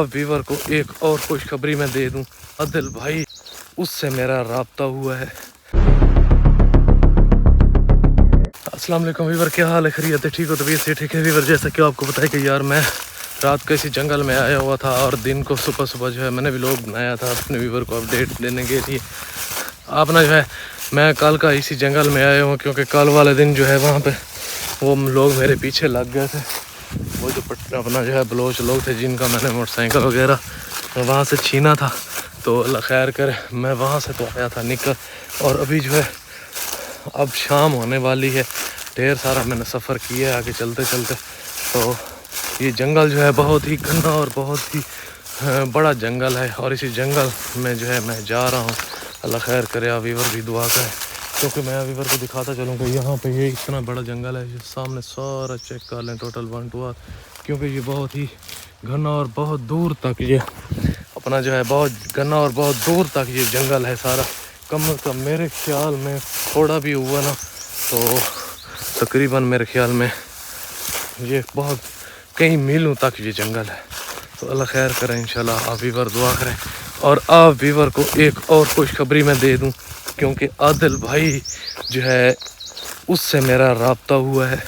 Viewer को एक और खुशखबरी मैं दे दूं, आदिल भाई उससे मेरा राब्ता हुआ है। अस्सलाम वालेकुम व्यूवर, क्या हाल है? खैरियत है? ठीक हो? तबीयत से ठीक है व्यूवर? जैसा कि आपको पता है कि यार मैं रात को इसी जंगल में आया हुआ था और दिन को सुबह सुबह जो है मैंने व्लॉग बनाया था अपने व्यूवर को अपडेट देने के लिए। आप ना जो है मैं कल का इसी जंगल में आया हूँ क्योंकि कल वाले दिन जो है वहाँ पे वो लोग मेरे पीछे लग गए थे। वो जो अपना जो है बलोच लोग थे जिनका मैंने मोटरसाइकिल वगैरह वहाँ से छीना था, तो अल्लाह खैर करे मैं वहाँ से तो आया था निकल। और अभी जो है अब शाम होने वाली है, ढेर सारा मैंने सफ़र किया है आगे चलते चलते। तो ये जंगल जो है बहुत ही घना और बहुत ही बड़ा जंगल है और इसी जंगल में जो है मैं जा रहा हूँ। अल्लाह खैर करे, आप व्यूवर भी दुआ करें क्योंकि मैं व्यूवर को दिखाता चलूँ कि यहाँ पे ये इतना बड़ा जंगल है। सामने सारा चेक कर लें टोटल 1 2 8, क्योंकि ये बहुत ही घना और बहुत दूर तक ये अपना जो है बहुत घना और बहुत दूर तक ये जंगल है सारा। कम से कम मेरे ख्याल में थोड़ा भी हुआ ना तो तकरीबन मेरे ख्याल में ये बहुत कई मीलों तक ये जंगल है। तो अल्लाह खैर करें, इंशाल्लाह आप व्यूवर दुआ करें। और आप व्यूवर को एक और खुशखबरी मैं दे दूं क्योंकि आदिल भाई जो है उससे मेरा राब्ता हुआ है।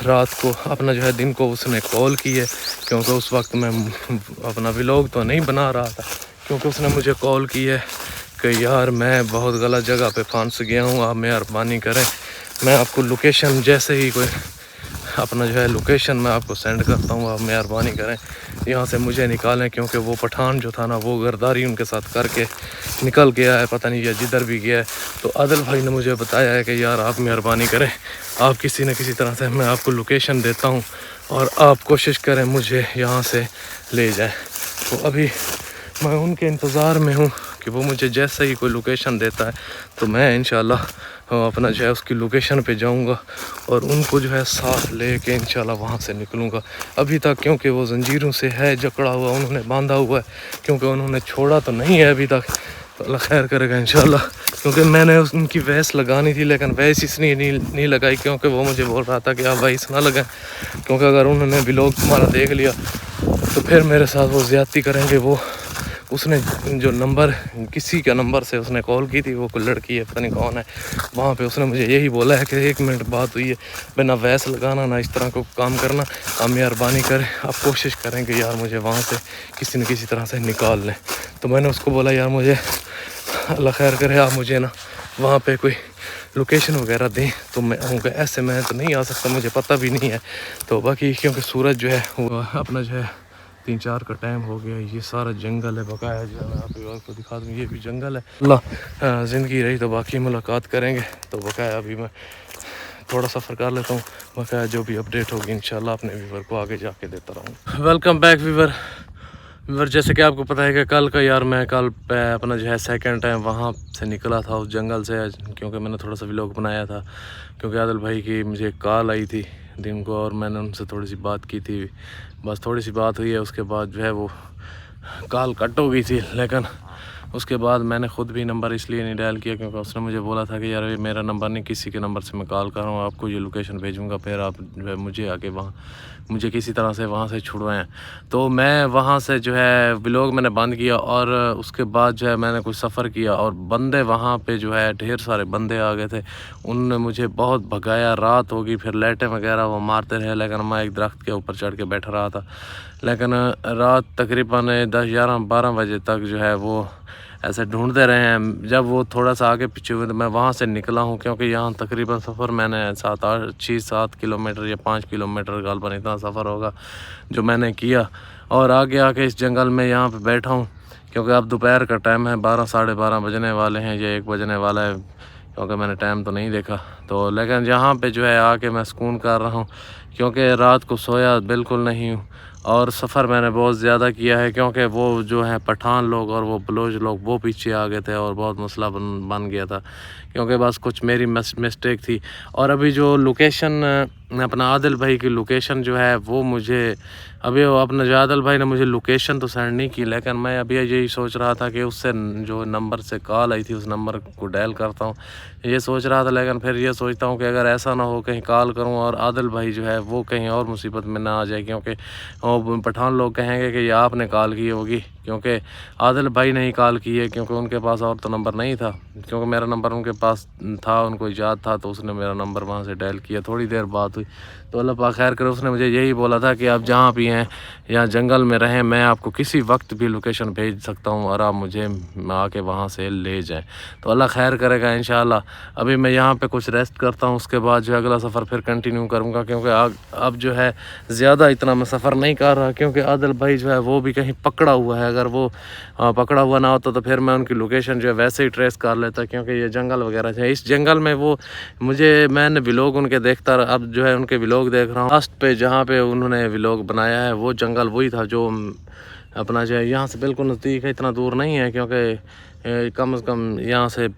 रात को अपना जो है दिन को उसने कॉल की है क्योंकि उस वक्त मैं अपना व्लॉग तो नहीं बना रहा था, क्योंकि उसने मुझे कॉल की है कि यार मैं बहुत गलत जगह पे फंस गया हूँ, आप मेहरबानी करें। मैं आपको लोकेशन जैसे ही कोई अपना जो है लोकेशन मैं आपको सेंड करता हूँ, आप मेहरबानी करें यहाँ से मुझे निकालें, क्योंकि वो पठान जो था ना वो गरदारी उनके साथ करके निकल गया है, पता नहीं या जिधर भी गया है। तो आदिल भाई ने मुझे बताया है कि यार आप मेहरबानी करें, आप किसी न किसी तरह से मैं आपको लोकेशन देता हूँ और आप कोशिश करें मुझे यहाँ से ले जाएं। तो अभी मैं उनके इंतज़ार में हूँ कि वो मुझे जैसे ही कोई लोकेशन देता है तो मैं इंशाल्लाह अपना जो है उसकी लोकेशन पे जाऊंगा और उनको जो है साथ लेके इंशाल्लाह वहाँ से निकलूँगा। अभी तक क्योंकि वो जंजीरों से है जकड़ा हुआ, उन्होंने बांधा हुआ है, क्योंकि उन्होंने छोड़ा तो नहीं है अभी तक। तो अल्लाह खैर करेगा इंशाल्लाह, क्योंकि मैंने उनकी वैस लगानी थी लेकिन वैस इसलिए नहीं लगाई क्योंकि वो मुझे बोल रहा था कि आप वैस ना लगाएं, क्योंकि अगर उन्होंने व्लॉग तुम्हारा देख लिया तो फिर मेरे साथ वो ज़्यादती करेंगे। वो उसने जो नंबर किसी का नंबर से उसने कॉल की थी, वो कोई लड़की है पता नहीं कौन है, वहाँ पे उसने मुझे यही बोला है कि 1 मिनट बात हुई है, बिना वैस लगाना ना इस तरह को काम करना, आप मेहरबानी करें, आप कोशिश करें कि यार मुझे वहाँ से किसी न किसी तरह से निकाल लें। तो मैंने उसको बोला यार मुझे अल्लाह खैर करे आप मुझे ना वहाँ पे कोई लोकेशन वगैरह दें तो मैं आऊँगा, ऐसे मैं तो नहीं आ सकता, मुझे पता भी नहीं है। तो बाकी क्योंकि सूरज जो है वो अपना जो है 3 4 का टाइम हो गया, ये सारा जंगल है बकाया जो है मैं आपको दिखा दूँ, ये भी जंगल है। अल्लाह ज़िंदगी रही तो बाकी मुलाकात करेंगे। तो बकाया अभी मैं थोड़ा सफ़र कर लेता हूँ, बकाया जो भी अपडेट होगी इंशाल्लाह अपने व्यूवर को आगे जाके देता रहूँ। Welcome back viewer. जैसे कि आपको पता है कि कल का यार मैं कल अपना जो है सेकंड टाइम वहाँ से निकला था उस जंगल से, क्योंकि मैंने थोड़ा सा व्लॉग बनाया था क्योंकि आदिल भाई की मुझे कॉल आई थी दिन को और मैंने उनसे थोड़ी सी बात की थी, बस थोड़ी सी बात हुई है, उसके बाद जो है वो कॉल कट हो गई थी। लेकिन उसके बाद मैंने ख़ुद भी नंबर इसलिए नहीं डायल किया क्योंकि उसने मुझे बोला था कि यार ये मेरा नंबर नहीं, किसी के नंबर से मैं कॉल कर रहा हूँ, आपको ये लोकेशन भेजूँगा, फिर आप जो है मुझे आके वहाँ मुझे किसी तरह से वहाँ से छुड़वाएं। तो मैं वहाँ से जो है व्लॉग मैंने बंद किया और उसके बाद जो है मैंने कुछ सफ़र किया और बंदे वहाँ पे जो है ढेर सारे बंदे आ गए थे, उन्होंने मुझे बहुत भगाया, रात होगी, फिर लाइटें वगैरह वो मारते रहे, लेकिन मैं एक दरख्त के ऊपर चढ़ के बैठा रहा था। लेकिन रात तकरीबन 10 11 12 बजे तक जो है वो ऐसे ढूंढते रहे हैं। जब वो थोड़ा सा आगे पीछे हुए तो मैं वहाँ से निकला हूँ, क्योंकि यहाँ तकरीबन सफ़र मैंने 6-7 किलोमीटर या 5 किलोमीटर गालबन इतना सफ़र होगा जो मैंने किया। और आगे आके इस जंगल में यहाँ पे बैठा हूँ क्योंकि अब दोपहर का टाइम है, 12 साढ़े 12 बजने वाले हैं या 1 बजने वाला है, क्योंकि मैंने टाइम तो नहीं देखा। तो लेकिन यहाँ पे जो है आके मैं सुकून कर रहा हूँ क्योंकि रात को सोया बिल्कुल नहीं हूँ और सफ़र मैंने बहुत ज़्यादा किया है क्योंकि वो जो है पठान लोग और वो बलोच लोग वो पीछे आ गए थे और बहुत मसला बन गया था, क्योंकि बस कुछ मेरी मिस्टेक थी। और अभी जो लोकेशन अपना आदिल भाई की लोकेशन जो है वो मुझे अभी वो अपना जो आदिल भाई ने मुझे लोकेशन तो सेंड नहीं की, लेकिन मैं अभी यही सोच रहा था कि उससे जो नंबर से कॉल आई थी उस नंबर को डायल करता हूँ, ये सोच रहा था। लेकिन फिर ये सोचता हूँ कि अगर ऐसा ना हो कहीं कॉल करूँ और आदिल भाई जो है वो कहीं और मुसीबत में ना आ जाए, क्योंकि वो पठान लोग कहेंगे कि ये आपने कॉल की होगी, क्योंकि आदिल भाई ने ही कॉल की है, क्योंकि उनके पास और तो नंबर नहीं था, क्योंकि मेरा नंबर उनके पास था, उनको याद था, तो उसने मेरा नंबर वहाँ से डायल किया। थोड़ी देर बात हुई तो अल्लाह पाक खैर करे, उसने मुझे यही बोला था कि आप जहाँ भी हैं या जंगल में रहें, मैं आपको किसी वक्त भी लोकेशन भेज सकता हूँ और आप मुझे आके वहाँ से ले जाएं। तो अल्लाह खैर करेगा इंशाल्लाह। अभी मैं यहाँ पे कुछ रेस्ट करता हूँ, उसके बाद जो है अगला सफ़र फिर कंटिन्यू करूँगा, क्योंकि अब जो है ज़्यादा इतना मैं सफ़र नहीं कर रहा, क्योंकि आदिल भाई जो है वो भी कहीं पकड़ा हुआ है। अगर वो पकड़ा हुआ ना होता तो फिर मैं उनकी लोकेशन जो है वैसे ही ट्रेस कर लेता, क्योंकि ये जंगल वगैरह है। इस जंगल में वो मैंने व्लॉग उनके देखता, अब जो है उनके व्लॉग देख रहा हूँ। लास्ट पे जहाँ पे उन्होंने व्लॉग बनाया है वो जंगल वही था जो अपना जो है यहाँ से बिल्कुल नज़दीक है, इतना दूर नहीं है, क्योंकि कम से कम यहाँ से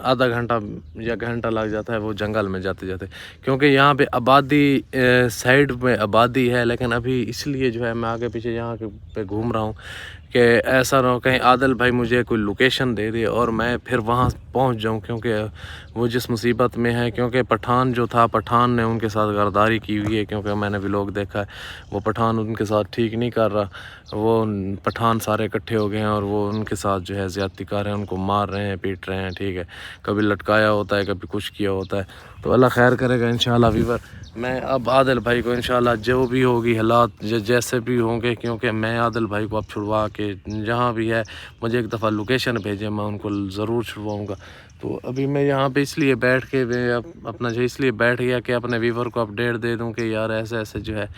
आधा घंटा या घंटा लग जाता है वो जंगल में जाते जाते, क्योंकि यहाँ पे आबादी साइड में आबादी है। लेकिन अभी इसलिए जो है मैं आगे पीछे यहाँ पे घूम रहा हूँ कि ऐसा ना हो कहीं आदिल भाई मुझे कोई लोकेशन दे दे और मैं फिर वहाँ पहुँच जाऊँ, क्योंकि वो जिस मुसीबत में है, क्योंकि पठान जो था, पठान ने उनके साथ गद्दारी की हुई है, क्योंकि मैंने व्लॉग देखा है, वो पठान उनके साथ ठीक नहीं कर रहा। वो पठान सारे इकट्ठे हो गए हैं और वो उनके साथ जो है ज़्यादती कर रहे हैं, उनको मार रहे हैं, पीट रहे हैं, ठीक है, कभी लटकाया होता है, कभी कुछ किया होता है। तो अल्लाह खैर करेगा इंशाल्लाह वीवर। मैं अब आदिल भाई को इंशाल्लाह जो भी होगी हालात जैसे भी होंगे, क्योंकि मैं आदिल भाई को अब छुड़वा के जहाँ भी है मुझे एक दफ़ा लोकेशन भेजें, मैं उनको ज़रूर छुड़वाऊँगा। तो अभी मैं यहाँ पे इसलिए बैठ के अपना जो इसलिए बैठ गया कि अपने वीवर को अपडेट दे दूँ कि यार ऐसे ऐसे जो है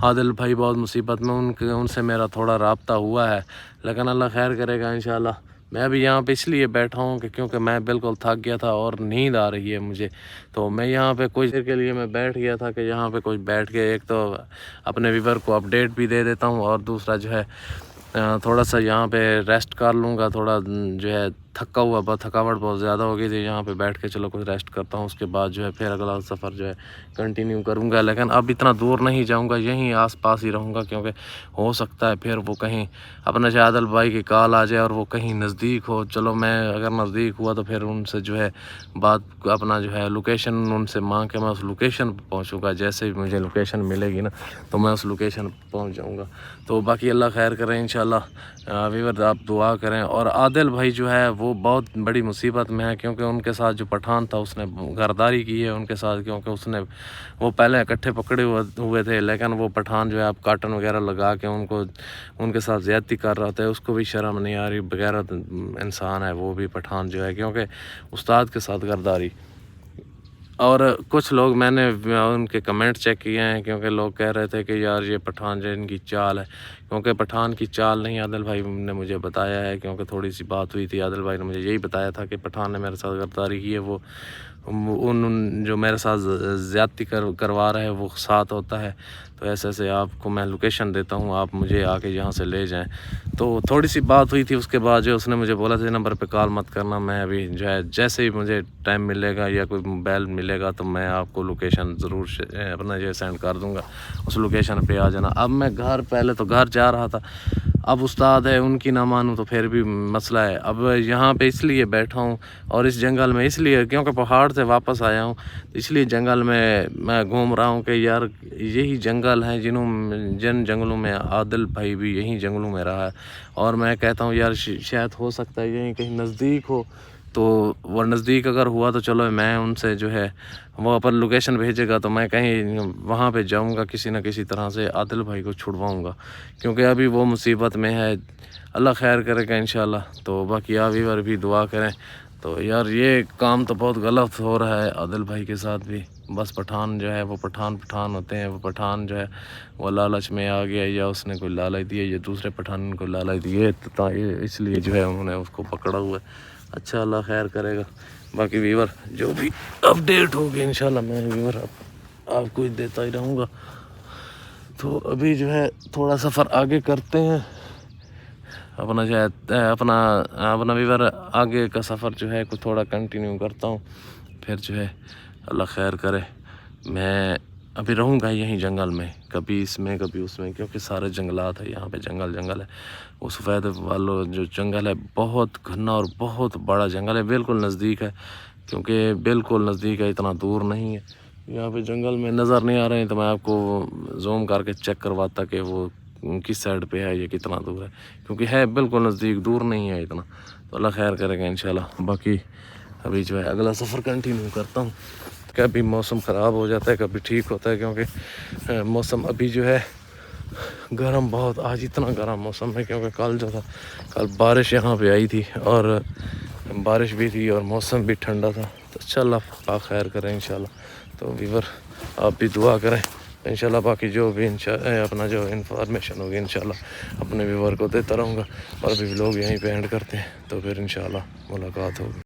आदिल भाई बहुत मुसीबत में, उनसे मेरा थोड़ा रब्ता हुआ है, लेकिन अल्लाह खैर करेगा इंशाल्लाह। मैं अभी यहाँ पे इसलिए बैठा हूँ कि क्योंकि मैं बिल्कुल थक गया था और नींद आ रही है मुझे, तो मैं यहाँ पे कुछ देर के लिए मैं बैठ गया था कि यहाँ पे कुछ बैठ के एक तो अपने व्यूवर को अपडेट भी दे देता हूँ और दूसरा जो है थोड़ा सा यहाँ पे रेस्ट कर लूँगा। थोड़ा जो है थका हुआ थकावट बहुत ज़्यादा हो गई थी, यहाँ पे बैठ के चलो कुछ रेस्ट करता हूँ, उसके बाद जो है फिर अगला सफ़र जो है कंटिन्यू करूँगा। लेकिन अब इतना दूर नहीं जाऊँगा, यहीं आसपास ही रहूँगा, क्योंकि हो सकता है फिर वो कहीं अपना आदिल भाई की कॉल आ जाए और वो कहीं नज़दीक हो। चलो मैं अगर नज़दीक हुआ तो फिर उनसे जो है बात अपना जो है लोकेशन उनसे मांग के मैं उस लोकेशन पर पहुँचूँगा। जैसे भी मुझे लोकेशन मिलेगी ना तो मैं उस लोकेशन पर पहुँच जाऊँगा। तो बाकी अल्लाह खैर करें इंशाल्लाह। व्यूअर्स आप दुआ करें। और आदिल भाई जो है वो बहुत बड़ी मुसीबत में है, क्योंकि उनके साथ जो पठान था उसने गद्दारी की है उनके साथ, क्योंकि वो पहले इकट्ठे पकड़े हुए थे, लेकिन वो पठान जो है आप कार्टन वगैरह लगा के उनके साथ ज़्यादती कर रहा था। उसको भी शर्म नहीं आ रही, बगैरत इंसान है वो भी पठान जो है, क्योंकि उस्ताद के साथ गद्दारी। और कुछ लोग मैंने उनके कमेंट चेक किए हैं, क्योंकि लोग कह रहे थे कि यार ये पठान जो इनकी चाल है, क्योंकि पठान की चाल नहीं आदिल भाई ने मुझे बताया है, क्योंकि थोड़ी सी बात हुई थी, आदिल भाई ने मुझे यही बताया था कि पठान ने मेरे साथ गद्दारी की है, वो उन जो मेरे साथ ज़्यादती करवा रहा है वो साथ होता है। तो ऐसे ऐसे आपको मैं लोकेशन देता हूँ, आप मुझे आके यहाँ से ले जाएं। तो थोड़ी सी बात हुई थी, उसके बाद जो उसने मुझे बोला था नंबर पे कॉल मत करना, मैं अभी जो है जैसे ही मुझे टाइम मिलेगा या कोई मोबाइल मिलेगा तो मैं आपको लोकेशन ज़रूर अपना जो सेंड कर दूँगा, उस लोकेशन पे आ जाना। अब मैं पहले तो घर जा रहा था, अब उस्ताद है उनकी ना मानूँ तो फिर भी मसला है। अब यहाँ पे इसलिए बैठा हूँ और इस जंगल में इसलिए क्योंकि पहाड़ से वापस आया हूँ, इसलिए जंगल में मैं घूम रहा हूँ कि यार यही जंगल हैं जिन जंगलों में आदिल भाई भी यहीं जंगलों में रहा है। और मैं कहता हूँ यार शायद हो सकता है यहीं कहीं नज़दीक हो, तो वो नज़दीक अगर हुआ तो चलो मैं उनसे जो है वो अपन लोकेशन भेजेगा तो मैं कहीं वहाँ पे जाऊँगा, किसी न किसी तरह से आदिल भाई को छुड़वाऊँगा, क्योंकि अभी वो मुसीबत में है। अल्लाह खैर करेगा इंशाल्लाह। तो बाकी आप भी दुआ करें। तो यार ये काम तो बहुत गलत हो रहा है आदिल भाई के साथ भी। बस पठान जो है वो पठान होते हैं, वो पठान जो है वो लालच में आ गया, या उसने कोई लालच दिया या दूसरे पठान को लालच दिए, तो इसलिए जो है उन्होंने उसको पकड़ा हुआ है। अच्छा अल्लाह खैर करेगा। बाकी व्यूअर जो भी अपडेट होगी इंशाल्लाह मैं व्यूअर आपको देता ही रहूँगा। तो अभी जो है थोड़ा सफ़र आगे करते हैं, अपना जो है अपना व्यूअर आगे का सफ़र जो है कुछ थोड़ा कंटिन्यू करता हूँ, फिर जो है अल्लाह खैर करे। मैं ابھی رہوں گا یہیں جنگل میں، کبھی اس میں کبھی اس میں، کیونکہ سارے جنگلات ہیں یہاں پہ، جنگل ہے۔ وہ سفید والو جو جنگل ہے بہت گھنا اور بہت بڑا جنگل ہے، بالکل نزدیک ہے، کیونکہ بالکل نزدیک ہے، اتنا دور نہیں ہے۔ یہاں پہ جنگل میں نظر نہیں آ رہے ہیں تو میں آپ کو زوم کر کے چیک کرواتا کہ وہ کس سائڈ پہ ہے، یہ کتنا دور ہے، کیونکہ ہے بالکل نزدیک، دور نہیں ہے اتنا۔ تو اللہ خیر کرے گا انشاءاللہ۔ باقی ابھی جو ہے اگلا سفر کنٹینیو کرتا ہوں۔ کبھی موسم خراب ہو جاتا ہے، کبھی ٹھیک ہوتا ہے، کیونکہ موسم ابھی جو ہے گرم بہت، آج اتنا گرم موسم ہے، کیونکہ کل جو تھا، کل بارش یہاں پہ آئی تھی اور بارش بھی تھی اور موسم بھی ٹھنڈا تھا۔ تو اللہ پاک خیر کریں انشاءاللہ۔ تو ویور آپ بھی دعا کریں انشاءاللہ، باقی جو بھی اپنا جو انفارمیشن ہوگی انشاءاللہ اپنے ویور کو دیتا رہوں گا، اور بھی لوگ یہیں پہ اینڈ کرتے ہیں، تو پھر انشاءاللہ ملاقات ہوگی۔